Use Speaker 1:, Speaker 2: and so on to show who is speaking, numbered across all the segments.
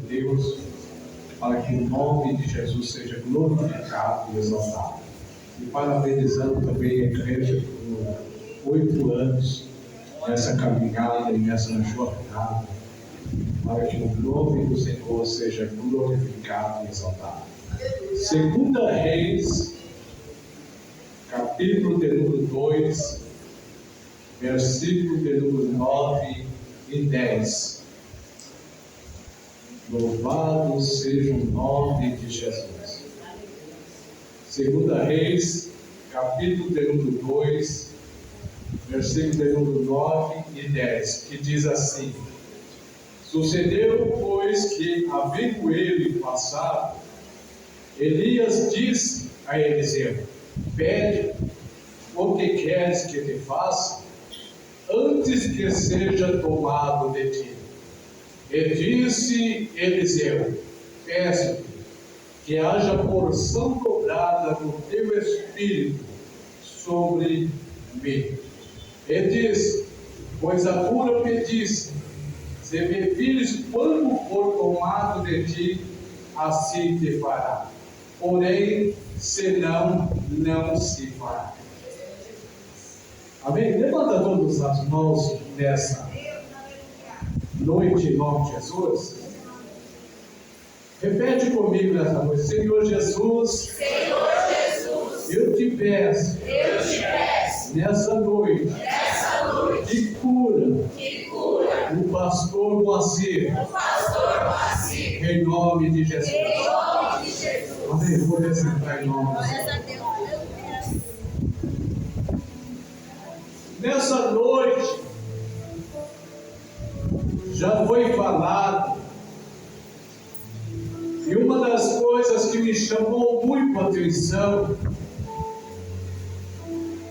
Speaker 1: Deus, para que o nome de Jesus seja glorificado e exaltado. E parabenizando também a igreja por 8 anos nessa caminhada e nessa jornada, para que o nome do Senhor seja glorificado e exaltado. 2 Reis, capítulo de número 2, versículo de número 9 e 10. Louvado seja o nome de Jesus. 2 Reis, capítulo de número 2, versículo de número 9 e 10, que diz assim: Sucedeu, pois, que, havendo ele passado, Elias disse a Eliseu: Pede o que queres que te faça, antes que seja tomado de ti. E disse Eliseu: Peço-te que haja porção dobrada do teu espírito sobre mim. E disse: Pois agora pedisse, se me vires quando for tomado de ti, assim te fará. Porém, senão, não se fará. Amém? Levanta todas as mãos nessa noite em nome de Jesus. Repete comigo nessa noite: Senhor Jesus,
Speaker 2: Senhor Jesus,
Speaker 1: eu te peço nessa noite, que cura o pastor Moacir, em nome de Jesus. Amém. Vou sentar em nome de Jesus. Nessa noite, já foi falado, e uma das coisas que me chamou muito a atenção,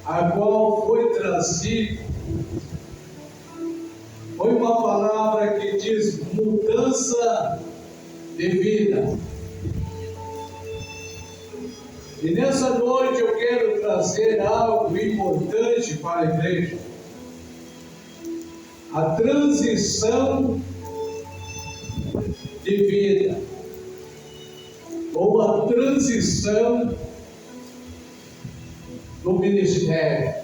Speaker 1: a qual foi trazido, foi uma palavra que diz mudança de vida. E nessa noite eu quero trazer algo importante para a igreja: a transição de vida, ou a transição do ministério.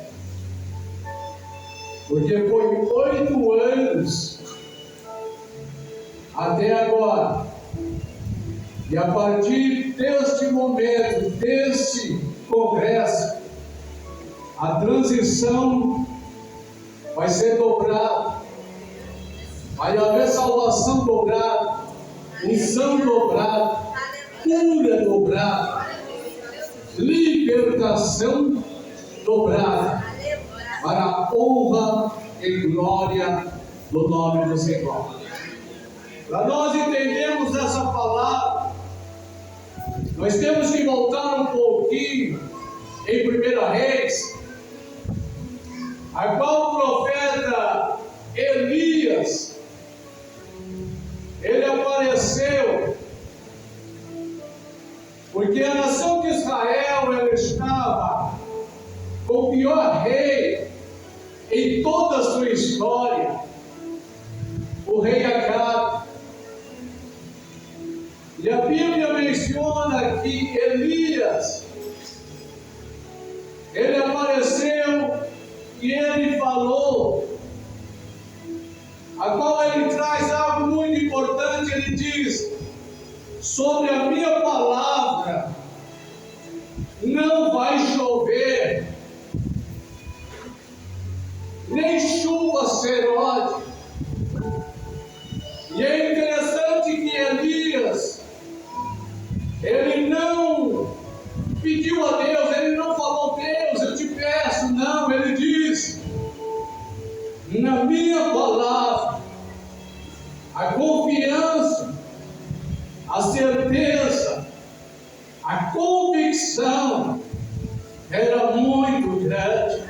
Speaker 1: Porque foi 8 anos até agora, e a partir deste momento, deste congresso, a transição vai ser dobrada, vai haver salvação dobrada, unção dobrada, cura dobrada, libertação dobrada, para a honra e glória do nome do Senhor. Para nós entendermos essa palavra, nós temos que voltar um pouquinho em 1 Reis, a qual o profeta Elias, ele apareceu, porque a nação de Israel, ela estava com o pior rei em toda a sua história, o rei Acabe. E a Bíblia menciona que Elias, ele apareceu e ele falou, a qual ele traz algo muito importante. Ele diz: sobre a minha palavra não vai chover, nem chuva serode. E é interessante que Elias, ele não pediu a Deus, ele não falou: Deus, eu te peço. Não, ele diz: na minha palavra, a confiança, a certeza, a convicção era muito grande.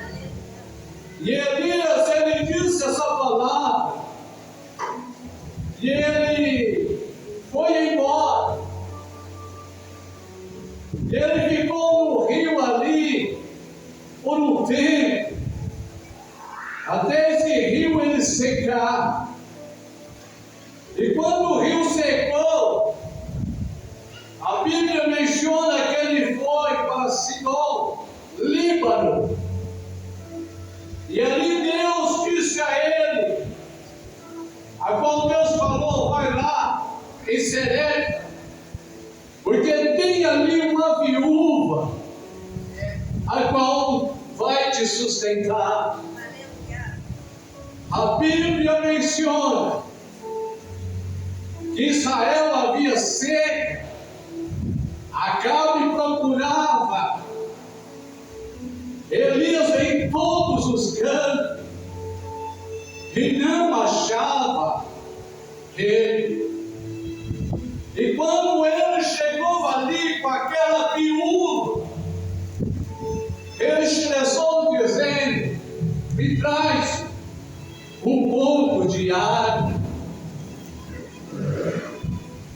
Speaker 1: E Elias, ele disse essa palavra, e ele foi embora. Ele ficou no rio ali por um tempo, até esse rio ele secar. E quando o rio secou, em Serepta, porque tem ali uma viúva, a qual vai te sustentar. A Bíblia menciona que Israel havia seca, Acabe procurava Elias em todos os cantos e não achava ele. E quando ele chegou ali com aquela viúva, ele estressou dizendo: me traz um pouco de água.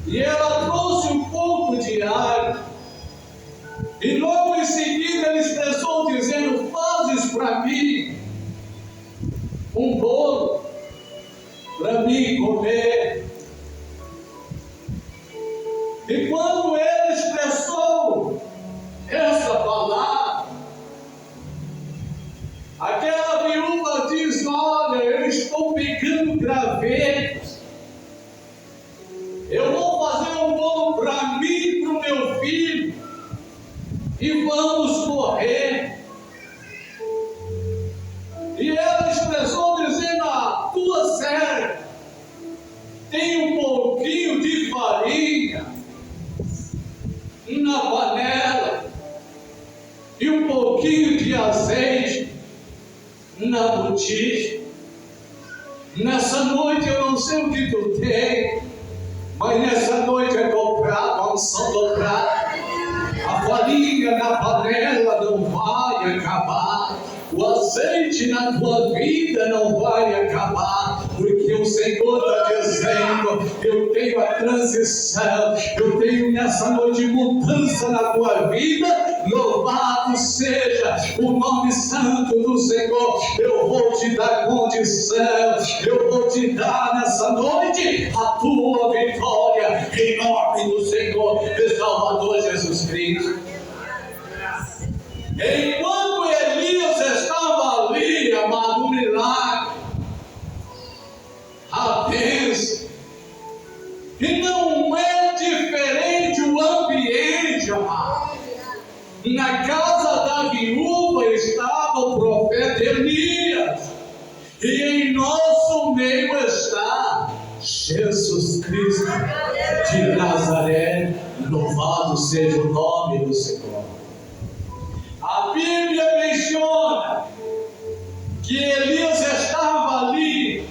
Speaker 1: E ela trouxe um pouco de água. E logo em seguida ele expressou dizendo: fazes para mim um bolo para mim comer. E quando ele expressou essa palavra, aquela viúva diz: olha, eu estou pegando gravetos, eu vou fazer um bolo para mim e para o meu filho, e vamos correr. E ela expressou dizendo: a tua serva tem um pouquinho de farinha na panela e um pouquinho de azeite na botija. Nessa noite eu não sei o que tu tem, mas nessa noite é dobrado, a unção dobrada. A farinha na panela não vai acabar, o azeite na tua vida não vai acabar, porque o Senhor está dizendo: eu tenho a transição, eu tenho nessa noite mudança na tua vida. Louvado seja o nome santo do Senhor. Eu vou te dar condição, eu vou te dar nessa noite a tua vitória, em nome do Senhor e Salvador Jesus Cristo. Enquanto Elias estava ali, amado, um milagre, a bênção, e não é diferente o ambiente, amado. Na casa da viúva estava o profeta Elias, e em nosso meio está Jesus Cristo de Nazaré. Louvado seja o nome do Senhor. A Bíblia menciona que Elias estava ali,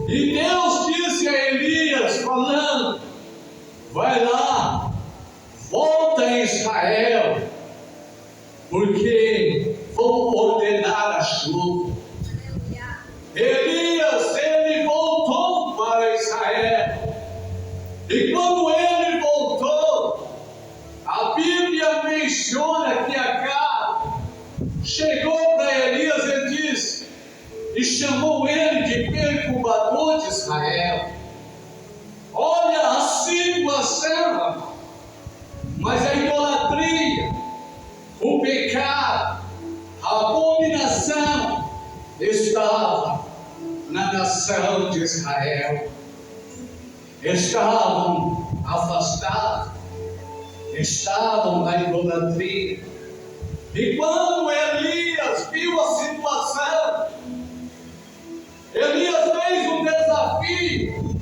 Speaker 1: e Deus disse a Elias, falando: vai lá, volta em Israel, porque vou ordenar a chuva. Elias, ele voltou para Israel, e quando ele voltou, a Bíblia menciona que Acabe chegou para Elias e disse, e chamou ele de perturbador de Israel. Olha a situação, mas a idolatria, o pecado, a abominação estava na nação de Israel. Estavam afastados, estavam na idolatria. E quando Elias viu a situação, Elias fez um desafio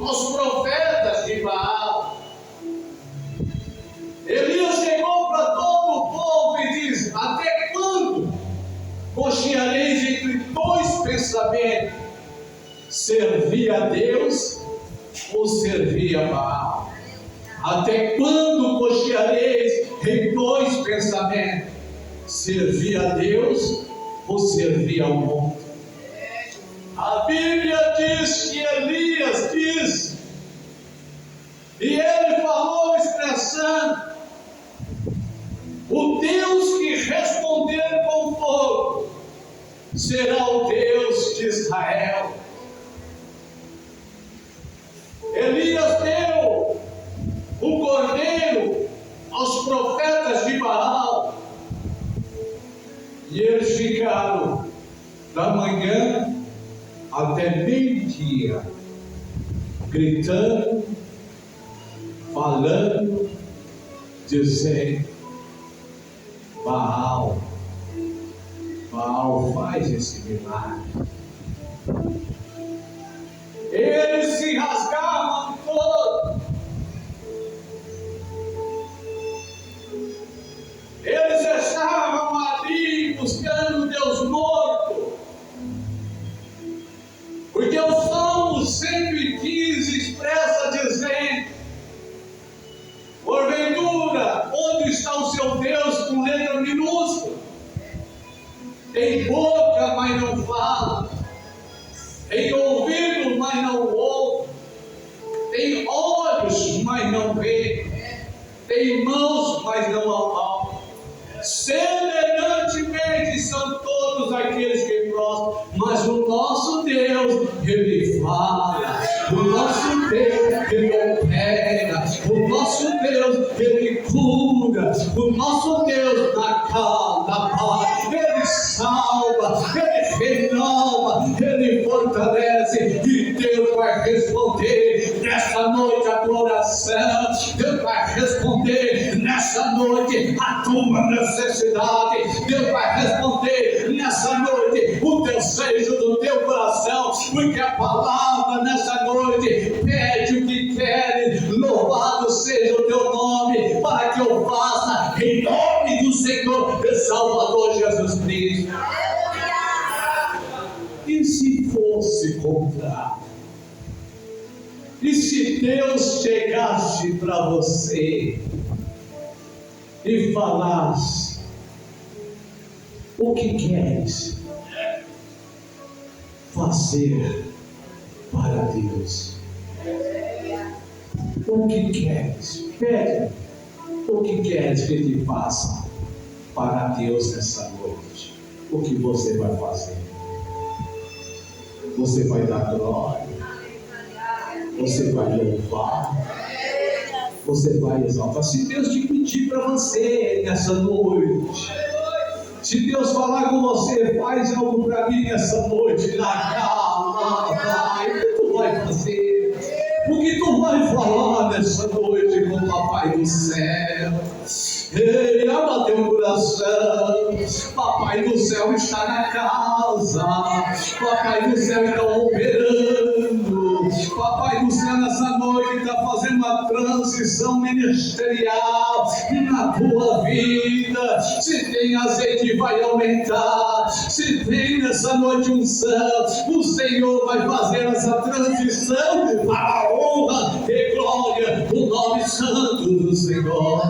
Speaker 1: aos profetas de Baal. Elias chegou para todo o povo e diz: até quando cocheareis entre dois pensamentos? Servir a Deus ou servir a Baal? Até quando cocheareis em dois pensamentos? Servir a Deus ou servir ao mundo? A Bíblia diz que Elias disse, e ele falou expressando: o Deus que responder com fogo será o Deus de Israel. Elias deu o cordeiro aos profetas de Baal, e eles ficaram da manhã até meio-dia gritando, falando, dizendo: Baal, faz esse milagre. Eles se rasgavam todos. Eles estavam ali buscando Deus morto. Porque o Salmo 115 expressa dizendo: porventura, onde está o seu Deus, com letra minúscula? Tem boca, mas não fala. Tem ouvido, mas não ouve. Tem olhos, mas não vê. Tem mãos, mas não apalpa. Semelhantemente são todos aqueles que prostram, mas o nosso Deus, Ele fala. O nosso Deus, Ele opera. O nosso Deus, Ele cura. O nosso Deus, na calma, na paz, Ele salva, Ele renova, Ele fortalece. E Deus vai responder nessa noite a tua oração. Deus vai responder nessa noite a tua necessidade. Deus vai responder nessa noite o desejo do teu coração, porque a palavra nessa noite pede o que queres. Louvado seja o teu nome, para que eu faça em nome do Senhor e Salvador Jesus Cristo. E se fosse contrário? E se Deus chegasse para você e falasse: o que queres fazer para Deus? O que queres? Pede. O que queres que te faça para Deus nessa noite? O que você vai fazer? Você vai dar glória? Você vai louvar? Você vai exaltar? Se Deus te pedir para você nessa noite, se Deus falar com você: faz algo para mim nessa noite, na calma, vai, o que tu vai fazer? O que tu vai falar nessa noite com o Papai do céu? Ei, ama teu coração. Papai do céu está na casa. Papai do céu está operando. Papai do céu nessa noite está fazendo uma transição ministerial na tua vida. Se tem azeite, vai aumentar. Se tem nessa noite unção, o Senhor vai fazer essa transição para a honra e glória do nome santo do Senhor.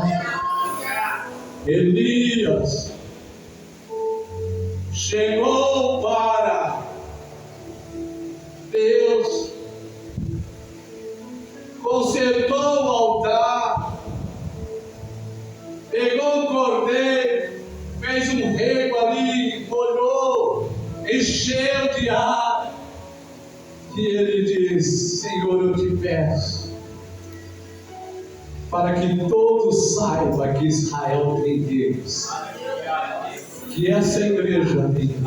Speaker 1: Elias chegou para Deus, consertou o altar, pegou o cordeiro, fez um rego ali, molhou, encheu de água, e ele diz: Senhor, eu te peço, para que todos saibam que Israel tem Deus, que essa igreja tem Deus,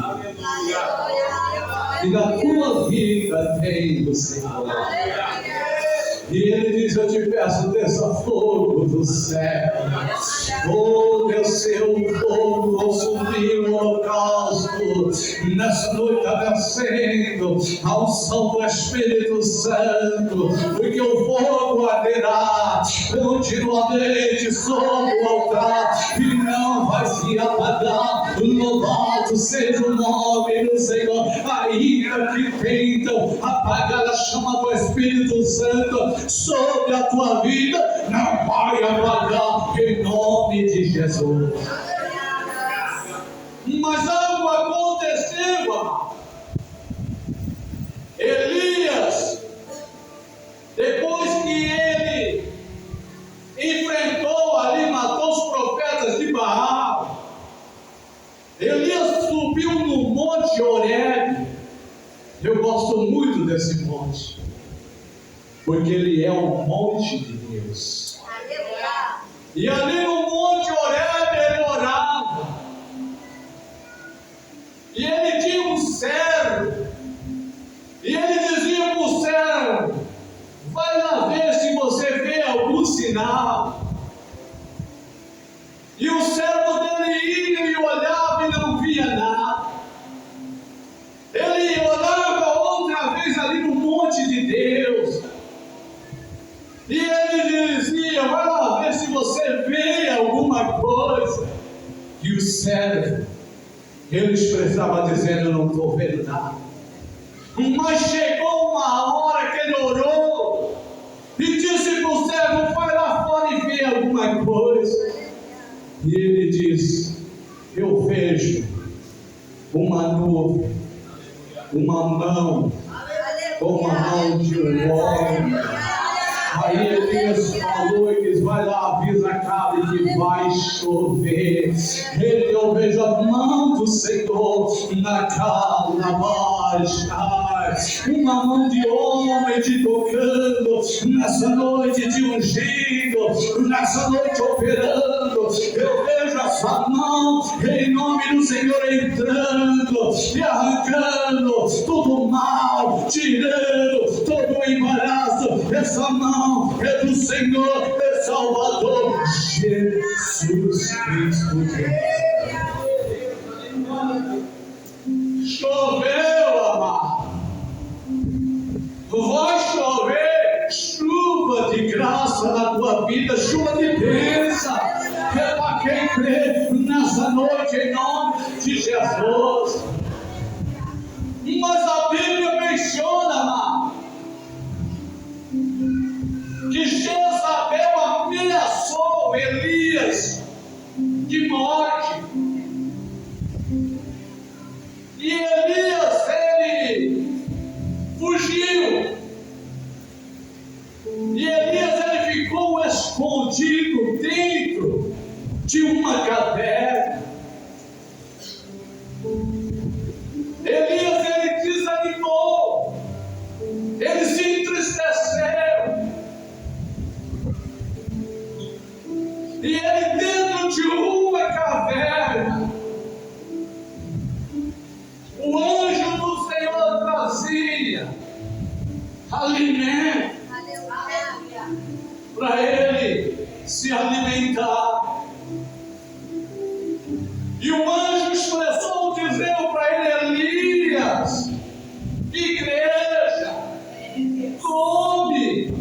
Speaker 1: que na tua vida tem o Senhor. E ele diz: eu te peço, desça fogo do céu, oh descer o fogo, consumir o holocausto. Nessa noite está descendo a unção do Espírito Santo, porque o fogo arderá continuamente sobre o altar e não vai se apagar. Louvado seja o nome do Senhor. Ainda que tentam apagar a chama do Espírito Santo sobre a tua vida, não vai apagar em nome de Jesus. Mas algo aconteceu, amado. Elias, depois que ele enfrentou ali, matou os profetas de Baal, Elias subiu no monte Horebe. Eu gosto muito desse monte, porque ele é um monte de Deus. E ali no monte Horebe ele orava. E ele tinha um servo. E ele dizia para o servo: sinal. E o servo dele ia e olhava e não via nada. Ele olhava outra vez ali no monte de Deus. E ele dizia: vai lá ver se você vê alguma coisa. E o servo, ele expressava dizendo: eu não estou vendo nada. Mas chegou uma hora que ele orou e disse para o servo: vai lá fora e vê alguma coisa. E ele diz: eu vejo uma nuvem, uma mão, como a mão de um homem. Aí Elias falou e diz: vai lá, avisa a Acabe que vai chover. Eu vejo a mão do Senhor na calma baixa, uma mão de homem te tocando, nessa noite te ungindo, nessa noite operando. Eu vejo essa mão em nome do Senhor entrando e arrancando todo o mal, tirando todo o embaraço. Essa mão é do Senhor, é Salvador Jesus Cristo. Choveu, amado. Vai chover chuva de graça na tua vida, chuva de bênção. É para quem crê nessa noite em nome de Jesus. Mas a Bíblia menciona, amado, que Jezabel ameaçou Elias de morte. E Elias, ele fugiu. E Elias, ele ficou escondido dentro de uma caverna. Elias, ele desanimou. Ele se entristeceu. E ele, dentro de uma caverna, o anjo do Senhor trazia alimento para ele se alimentar. E o anjo expressou, dizendo para ele: Elias, igreja, come,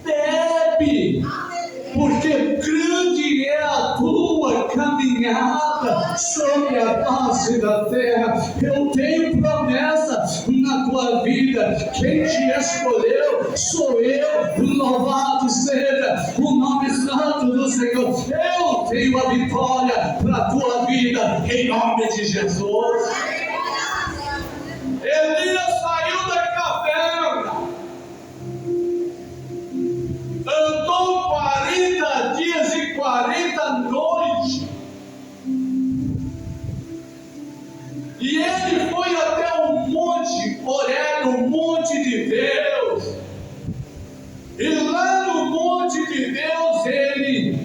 Speaker 1: bebe, porque grande é a tua caminhada sobre a face da terra. Eu tenho promessa na tua vida. Quem te escolheu sou eu. Louvado seja o nome santo do Senhor. Eu tenho a vitória para a tua vida em nome de Jesus. Elias saiu da caverna, andou 40 dias e 40 noites, e ele foi até o monte Horebe, o monte de Deus. E lá no monte de Deus ele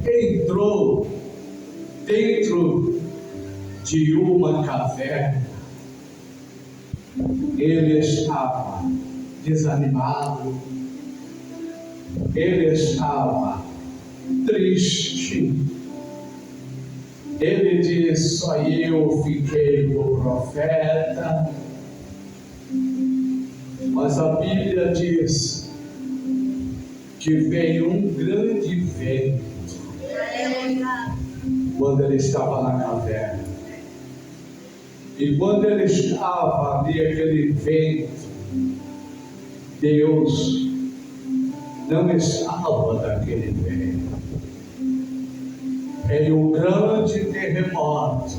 Speaker 1: entrou dentro de uma caverna. Ele estava desanimado, ele estava triste. Ele diz: só eu fiquei o profeta. Mas a Bíblia diz que veio um grande vento quando ele estava na caverna. E quando ele estava ali, aquele vento, Deus não estava daquele vento. Veio um grande terremoto,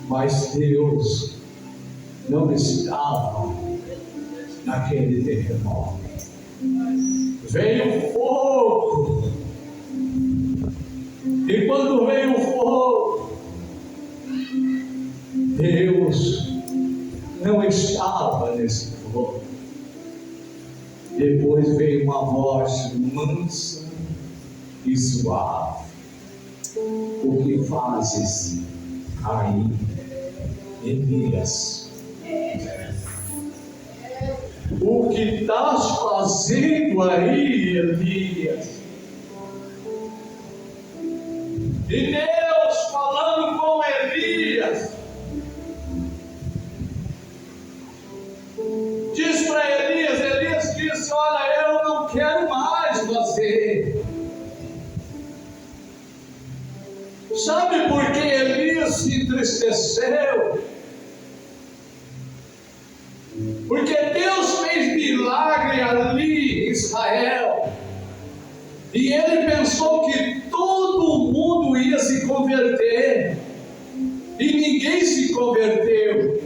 Speaker 1: mas Deus não estava naquele terremoto. Veio fogo, e quando veio o fogo, Deus não estava nesse fogo. Depois veio uma voz mansa e suave: o que fazes aí, Elias? O que estás fazendo aí, Elias? E Deus falando com Elias, diz para Elias disse: olha, eu não quero mais fazer. Sabe por que Elias se entristeceu? Porque Deus fez milagre ali em Israel, e ele pensou que todo mundo ia se converter, e ninguém se converteu,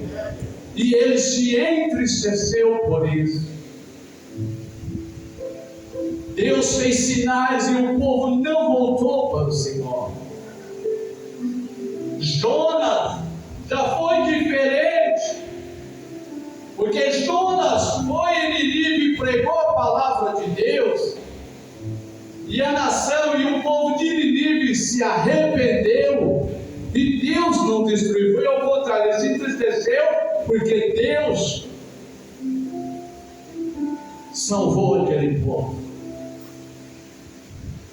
Speaker 1: e ele se entristeceu por isso. Deus fez sinais e o povo não voltou para o Senhor. Jonas já foi diferente, porque Jonas foi em Nínive e pregou a palavra de Deus, e a nação e o povo de Nínive se arrependeu, e Deus não destruiu, foi ao contrário, ele se entristeceu, porque Deus salvou aquele povo.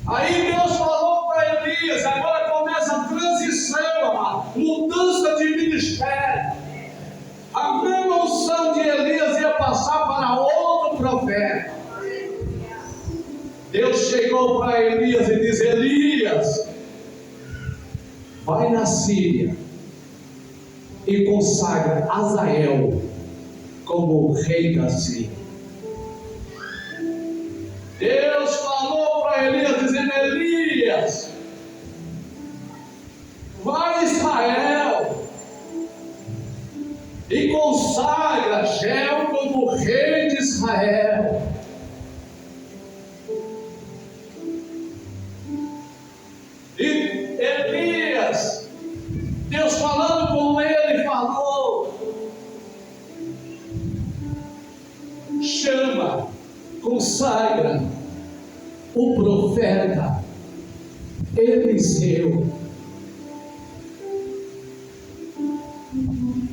Speaker 1: Aí Deus falou para Elias, agora começa a transição, amado, mudança de ministério. A mesma unção de Elias ia passar para outro profeta. Deus chegou para Elias e diz: Elias, vai na Síria e consagra Azael como rei da Síria. Deus falou para Elias, dizendo: Elias, vai a Israel e consagra Jeu como rei de Israel. E Elias, Deus falando com ele, falou: chama, consagra o profeta Eliseu.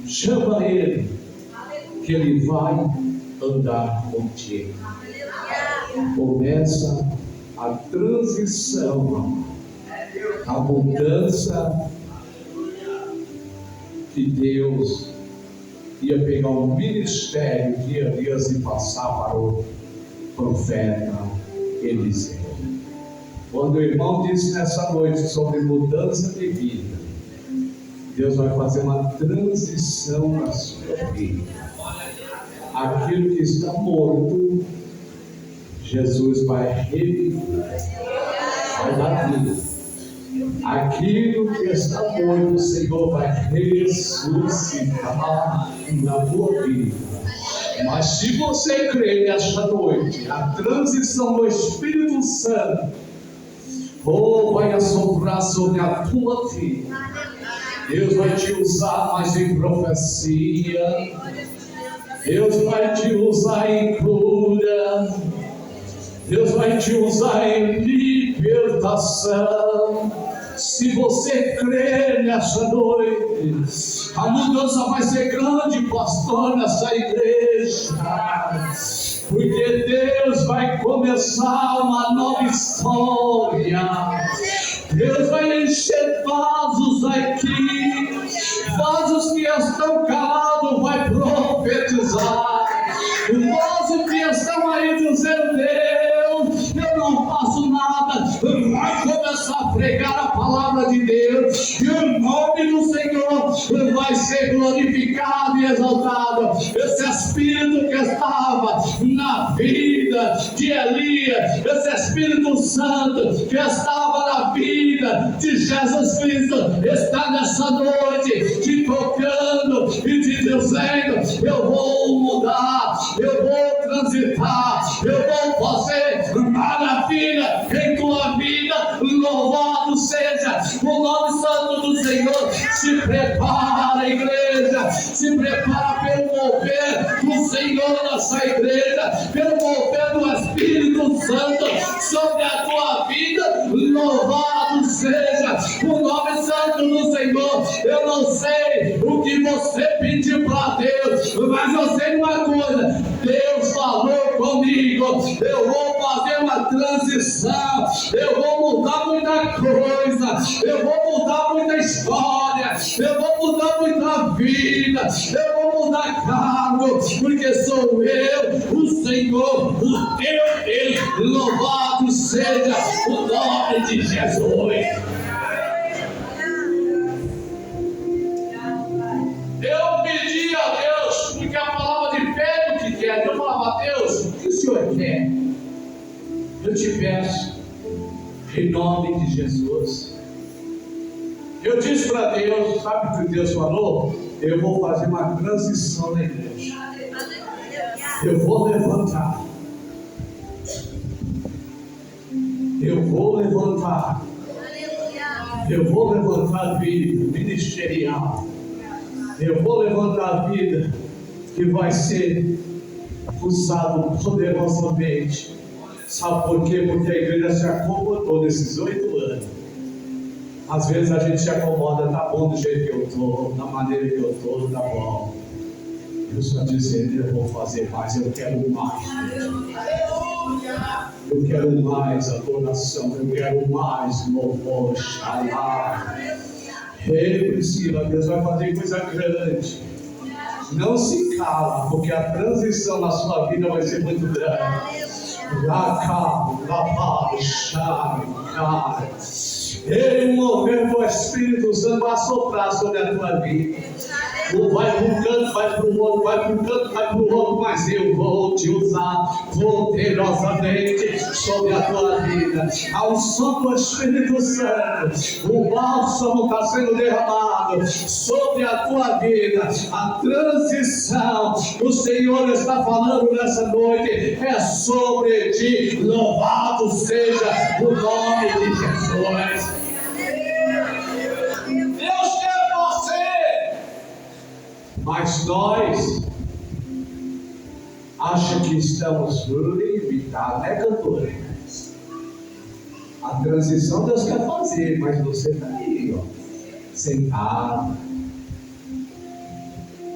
Speaker 1: Chama ele, que ele vai andar contigo. Começa a transição, a mudança que Deus ia pegar o ministério de Elias e passar para o profeta Eliseu. Quando o irmão disse nessa noite sobre mudança de vida, Deus vai fazer uma transição na sua vida. Aquilo que está morto, Jesus vai reviver, vai dar vida. Aquilo que está morto, o Senhor vai ressuscitar na tua vida. Mas se você crer nesta noite, a transição do Espírito Santo vai assoprar sobre a tua vida. Deus vai te usar mais em profecia, Deus vai te usar em cura, Deus vai te usar em libertação. Se você crer nessa noite, a mudança vai ser grande, pastor, nessa igreja, porque Deus vai começar uma nova história. Deus vai encher vasos aqui, vasos que estão calados, vai profetizar. Vasos que estão aí dizendo: Deus, eu não faço nada, vai começar a pregar a palavra de Deus, e o nome do Senhor vai ser glorificado e exaltado. Esse Espírito que estava na vida de Elias, esse Espírito Santo que estava na vida de Jesus Cristo, está nessa noite te tocando e te dizendo: eu vou mudar, eu vou transitar, eu vou fazer maravilha em tua vida. Louvado seja o nome santo do Senhor. Se prepara, igreja, se prepara pelo mover do Senhor nessa igreja, pelo mover do Espírito Santo sobre a tua vida. Louvado seja o nome santo do Senhor. Eu não sei o que você pediu para Deus, mas eu sei uma coisa: Deus falou comigo, eu vou fazer uma transição, eu vou mudar muita coisa, eu vou mudar muita história, eu vou mudar muita vida, eu vou mudar cargo, porque sou eu, o Senhor, o teu Deus. Louvado seja o nome de Jesus. Eu pedi a Deus, porque a palavra de pede o que quer. Eu falava: Deus, o que o Senhor quer? Eu te peço, em nome de Jesus. Eu disse para Deus, sabe o que Deus falou? Eu vou fazer uma transição na igreja. Eu vou levantar. Eu vou levantar. Eu vou levantar a vida ministerial. Eu vou levantar a vida que vai ser usado poderosamente. Sabe por quê? Porque a igreja se acomodou nesses 8 anos. Às vezes a gente se acomoda, tá bom do jeito que eu estou, da maneira que eu estou, tá bom. Eu só dizendo, eu vou fazer mais, eu quero mais. Eu quero mais adoração, eu quero mais louvor, xalá. Ei, Priscila, Deus vai fazer coisa grande. Não se cala, porque a transição na sua vida vai ser muito grande. Ele, o mover do Espírito Santo vai soprar sobre a tua vida. Vai para um canto, vai para o outro, vai para um canto, vai para o outro, mas eu vou te usar poderosamente sobre a tua vida. Ao som do Espírito Santo, o bálsamo está sendo derramado sobre a tua vida. A transição que o Senhor está falando nessa noite é sobre ti. Louvado seja o nome de Jesus. Deus quer você, mas nós achamos que estamos limitados, né, cantor? A transição Deus quer fazer, mas você está aí, ó, sentado.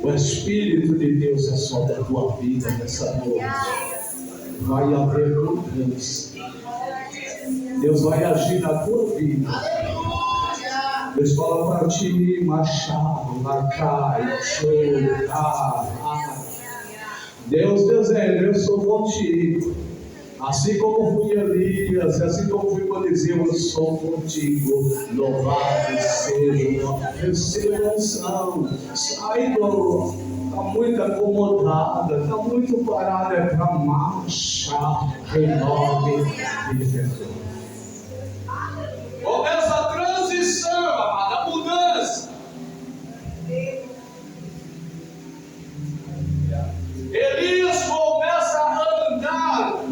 Speaker 1: O Espírito de Deus é sobre a tua vida nessa noite. Vai haver mudança. Deus vai agir na tua vida. Deus fala para ti: Machado, Macai, chorar. Deus é, eu sou contigo. Assim como fui Elias, assim como fui Eliseu, eu sou contigo. Louvado seja o nome. Receba a unção. Sai do. Está muito acomodada, está muito parada, é para marchar em nome de Jesus. Começa a transição, amada, a mudança. Elias começa a andar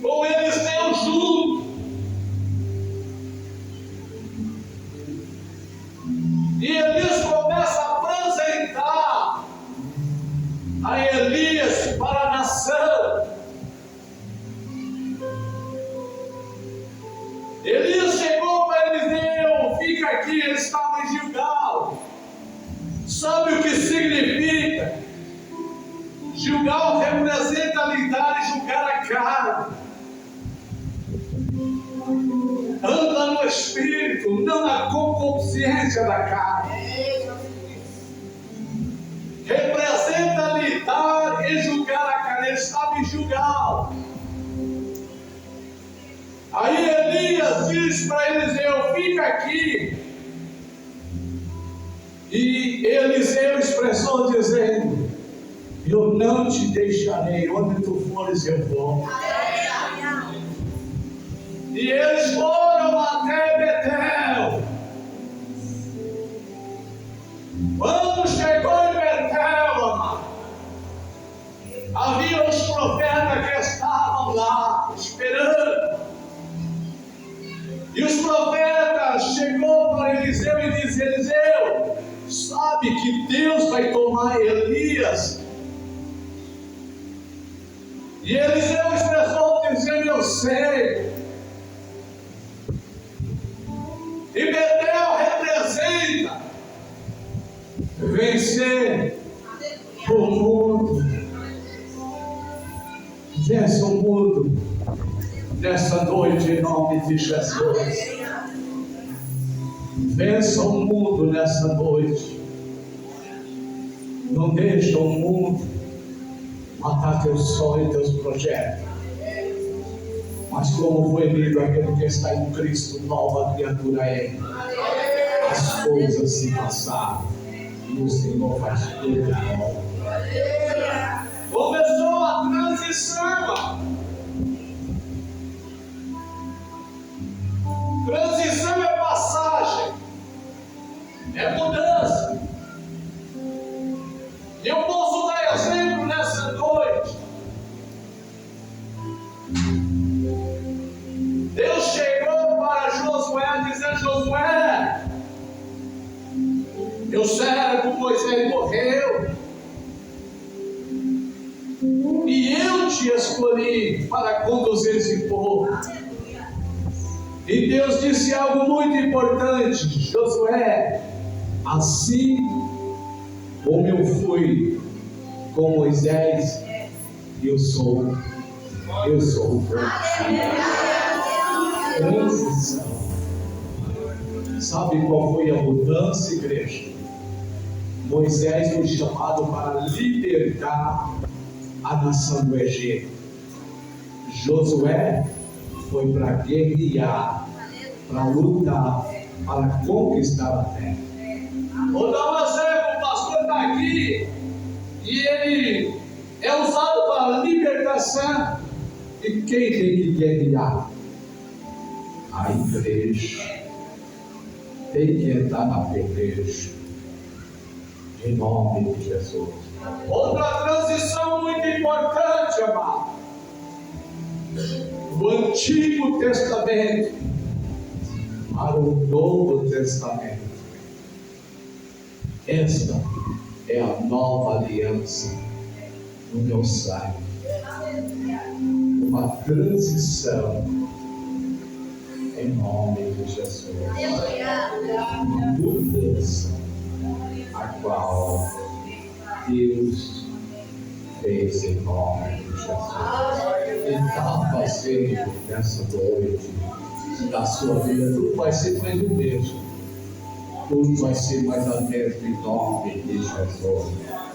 Speaker 1: com Eliseu junto. E Elias começa a apresentar a Elias para a nação. Elias chegou para Eliseu: fica aqui, ele estava em Gilgal. Sabe o que significa? Gilgal representa lidar e julgar a carne. Anda no Espírito, não na concupiscência da carne. Representa lidar e julgar a carne. Ele estava em Gilgal. Aí Elias diz para Eliseu: fica aqui. E Eliseu expressou dizendo: eu não te deixarei, onde tu fores eu vou. E eles foram até Betel. Quando chegou em Betel, amado, havia os profetas que estavam lá esperando. E os profetas chegou para Eliseu e disse: Eliseu, sabe que Deus vai tomar Elias? E Eliseu expressou dizendo: eu sei. E Betel representa vencer o mundo. Vença o mundo nessa noite em nome de Jesus. Vença o mundo nessa noite. Não deixa o mundo matar teus sonhos, teus projetos. Mas como foi lido, aquele que está em Cristo, nova criatura é. As coisas se passaram e o Senhor faz tudo novo. Começou a transição. Transição é passagem, é mudança. Eu posso dar exemplo nessa noite. Deus chegou para Josué dizendo: Josué, meu servo Moisés morreu, e eu te escolhi para conduzir esse povo. E Deus disse algo muito importante: Josué, assim como eu fui com Moisés, eu sou o transição. Sabe qual foi a mudança, igreja? Moisés foi chamado para libertar a nação do Egito. Josué foi para guerrear, para lutar, para conquistar a terra. Vou dar um exemplo: o pastor está aqui e ele é usado para libertação. E quem tem que guerrear? A igreja. Tem que entrar na peleja. Em nome de Jesus. Outra transição muito importante, amado. Do Antigo Testamento para o Novo Testamento. Esta é a nova aliança no meu sangue. Uma transição em nome de Jesus. Uma mudança a qual Deus fez em nome de Jesus. Ele está fazendo nessa noite da sua vida. Tudo vai ser mais o mesmo. Tudo vai ser mais a mesma em nome de Jesus.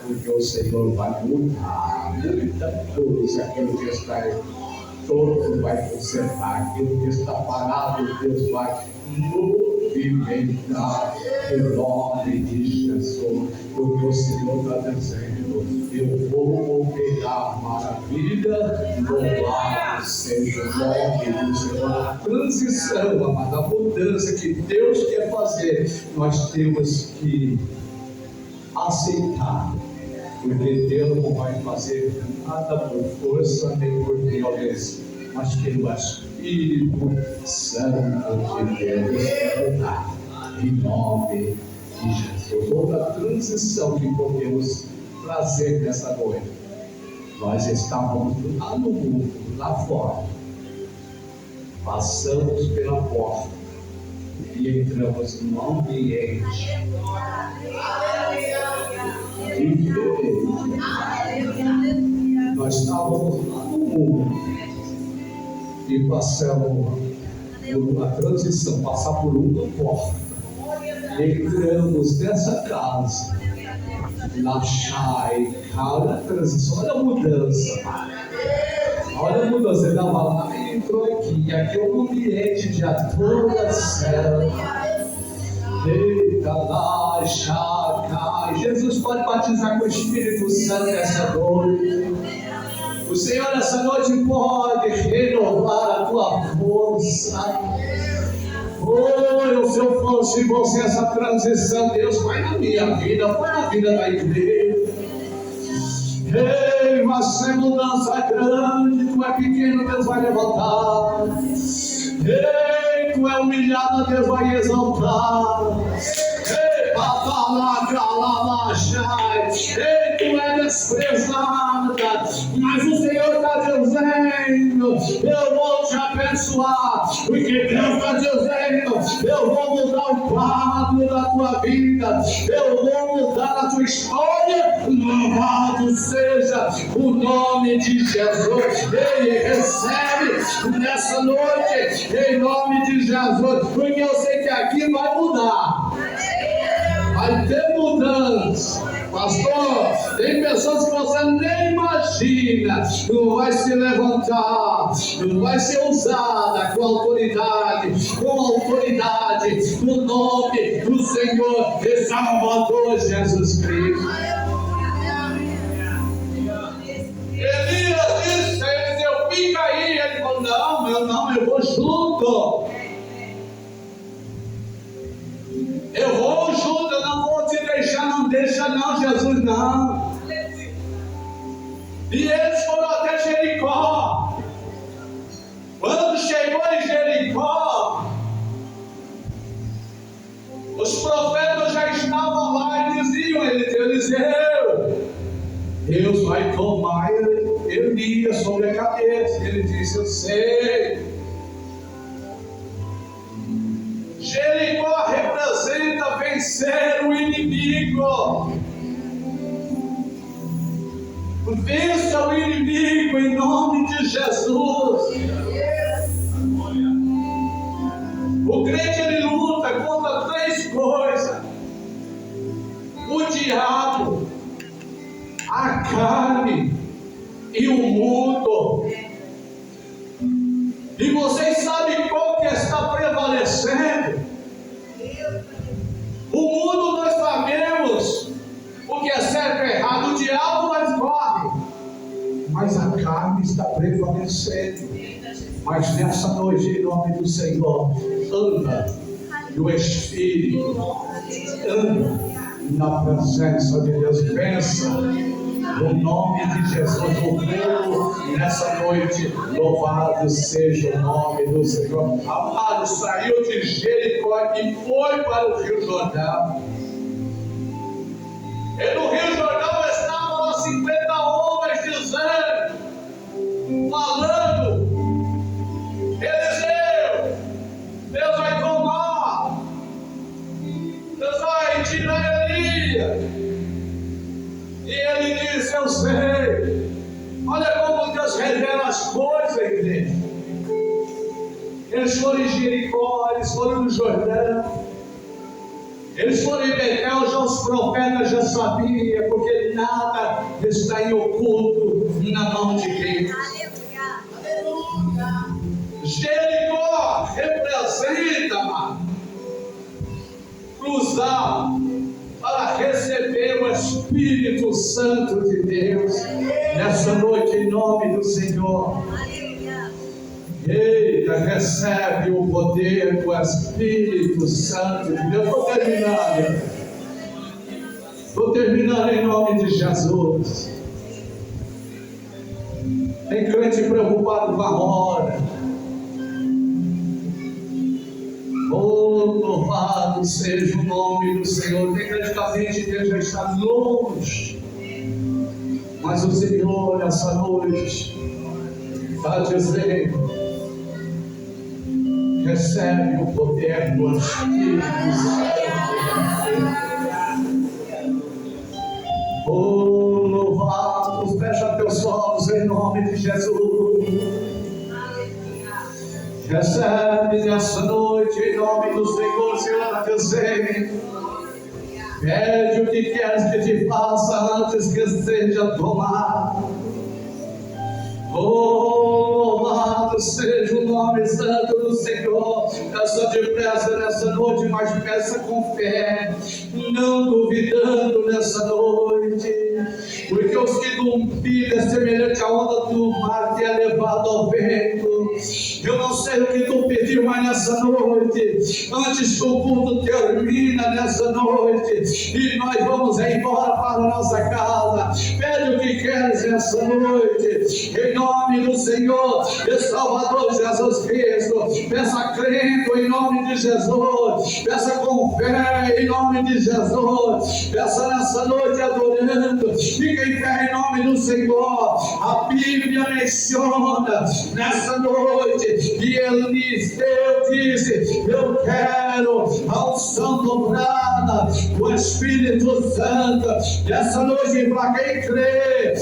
Speaker 1: Porque o Senhor vai mudar muita coisa. Aquilo que está todo vai consertar. Aquilo que está parado, Deus vai movimentar em nome de Jesus. Porque o Senhor está dizendo: eu vou operar maravilha, louvado seja o nome do Senhor. A transição, amada, a mudança que Deus quer fazer, nós temos que aceitar. Porque Deus não vai fazer nada por força nem por violência, mas pelo Espírito Santo de Deus mudar em nome de Jesus. Outra transição que podemos trazer nessa noite: nós estávamos lá no mundo, lá fora, passamos pela porta e entramos num ambiente diferente. Nós estávamos lá no mundo e passamos por uma transição, passar por uma porta. Entramos nessa casa, na Chai, olha a transição, olha a mudança. Olha a mudança, ele estava lá e entrou aqui. Aqui é um ambiente de adoração. Eita lá, Chai. Jesus pode batizar com o Espírito Santo essa noite. O Senhor essa noite pode renovar a tua força. Se eu fosse você, essa transição, Deus vai na minha vida, vai na vida da igreja. Ei, vai ser mudança grande. Tu é pequeno, Deus vai levantar. Ei, tu é humilhado, Deus vai exaltar. Ei, ei, tu é desprezada, mas o Senhor está dizendo: eu vou te abençoar. Porque Deus está dizendo: eu vou mudar o quadro da tua vida, eu vou mudar a tua história. Louvado seja o nome de Jesus. Ele recebe nessa noite, em nome de Jesus, porque eu sei que aqui vai mudar. Vai ter mudança. Pastor, tem pessoas que você nem imagina, não vai se levantar, não vai ser usada com autoridade, no nome do Senhor e Salvador Jesus Cristo. Elias disse a Eliseu, fica aí. Ele falou, não, eu vou junto. Eu vou junto, eu não vou te deixar, não deixa não, Jesus, não. E eles foram até Jericó. Quando chegou em Jericó, os profetas já estavam lá e diziam a Eliseu, Deus vai tomar Elias sobre a cabeça. Ele disse, eu sei. Jericó representa vencer o inimigo. Vença o inimigo em nome de Jesus. O crente ele luta contra três coisas: o diabo, a carne e o mundo. E vocês sabem qual que está prevalecendo? O mundo nós sabemos o que é certo e errado, o diabo nós corre, mas a carne está prevalecendo. Mas nessa noite, em nome do Senhor, anda no Espírito, anda na presença de Deus, vença. No nome de Jesus, eu creio nessa noite, louvado seja o nome do Senhor. Amado, saiu de Jericó e foi para o Rio Jordão. E no Rio Jordão estavam lá 50 homens dizendo, falando, Eliseu, Deus vai tomar, Deus vai tirar Elias. E ele disse, eu sei. Olha como Deus revela as coisas, igreja. Eles foram em Jericó, eles foram no Jordão, eles foram em Betel, já os profetas já sabiam, porque nada está em oculto na mão de Deus. Aleluia. Jericó representa cruzar para receber o Espírito Santo de Deus nessa noite, em nome do Senhor. Eita, recebe o poder do Espírito Santo de Deus. Estou terminando em nome de Jesus. Tem crente preocupado com a hora. Oh, louvado seja o nome do Senhor. Tem crente que a mente dele já está longe, mas o Senhor nessa noite está dizendo, recebe o poder do Espírito Santo. Oh, louvado, fecha teus olhos em nome de Jesus. Recebe nessa noite em nome do Senhor. Senhor está dizendo, pede o que queres que te faça antes que seja tomado. Oh, louvado seja o nome santo do Senhor. Peça depressa nessa noite, mas peça com fé, não duvidando nessa noite, porque os que duvidam é semelhante à onda do mar que é levado ao vento. Eu não sei o que tu pediu, mas nessa noite, antes que o culto termina nessa noite e nós vamos embora para a nossa casa, pede o que queres nessa noite, em nome do Senhor e Salvador Jesus Cristo. Peça crendo em nome de Jesus, peça com fé em nome de Jesus, peça nessa noite adorando, fica em fé em nome do Senhor. A Bíblia menciona nessa noite noite, e Eliseu disse: eu quero a unção dobrada do Espírito Santo. Essa noite, para quem crê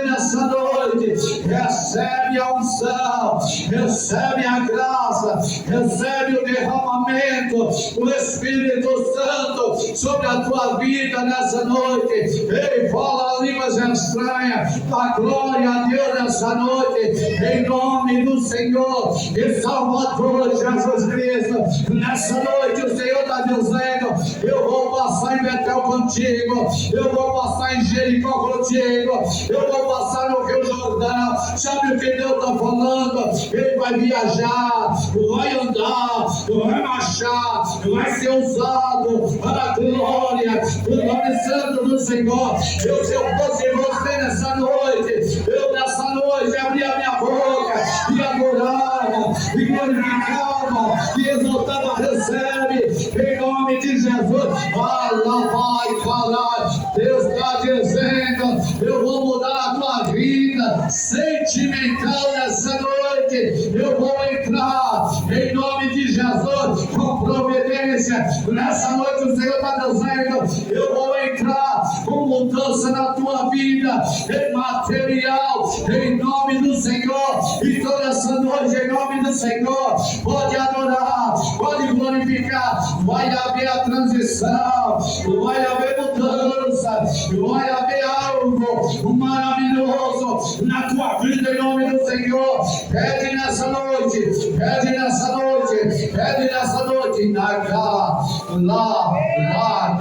Speaker 1: nessa noite, recebe a unção, recebe a graça, recebe o derramamento do Espírito Santo sobre a tua vida nessa noite. Ei, fala línguas estranhas, a glória a Deus nessa noite, em nome do Senhor e Salvador Jesus Cristo. Nessa noite o Senhor está dizendo: eu vou passar em Betel contigo, eu vou passar em Jericó contigo, eu vou passar no Rio Jordão. Sabe o que Deus está falando? Ele vai viajar, vai andar, vai marchar, vai ser usado para a glória do nome santo do Senhor. Se eu fosse você nessa noite, eu nessa noite abria a minha boca e adorava, e glorificava, e exaltava. Recebe em nome de Jesus. Fala, vai falar. Deus está dizendo: eu vou mudar a tua vida sentimental nessa noite. Eu vou entrar em nome de Jesus com providência. Nessa noite o Senhor está dizendo: eu vou entrar com mudança na tua vida em material, em nome do Senhor. Então nessa noite, em nome do Senhor, pode adorar, pode glorificar. Vai haver a transição, vai haver mudança, vai haver algo maravilhoso na tua vida em nome do Senhor. Pede nessa noite, pede nessa noite, pede nessa noite. Na cá, lá,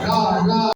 Speaker 1: cá, lá.